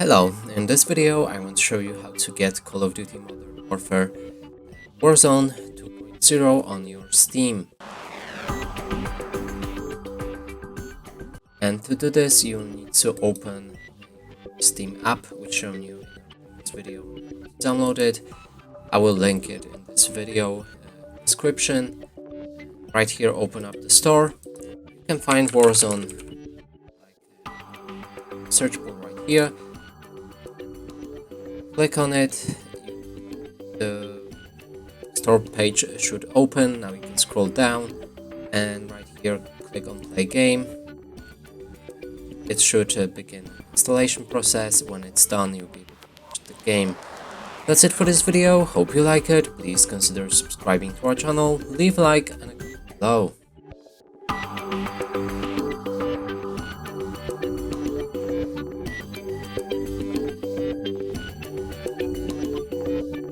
Hello, in this video I want to show you how to get Call of Duty Modern Warfare Warzone 2.0 on your Steam. And to do this you need to open Steam app, which shown you in this video. Download it. I will link it in this video description. Right here, open up the store. You can find Warzone search bar right here. Click on it, the store page should open. Now you can scroll down and right here click on play game. It should begin the installation process. When it's done, you'll be able to watch the game. That's it for this video. Hope you like it. Please consider subscribing to our channel, leave a like and a comment below.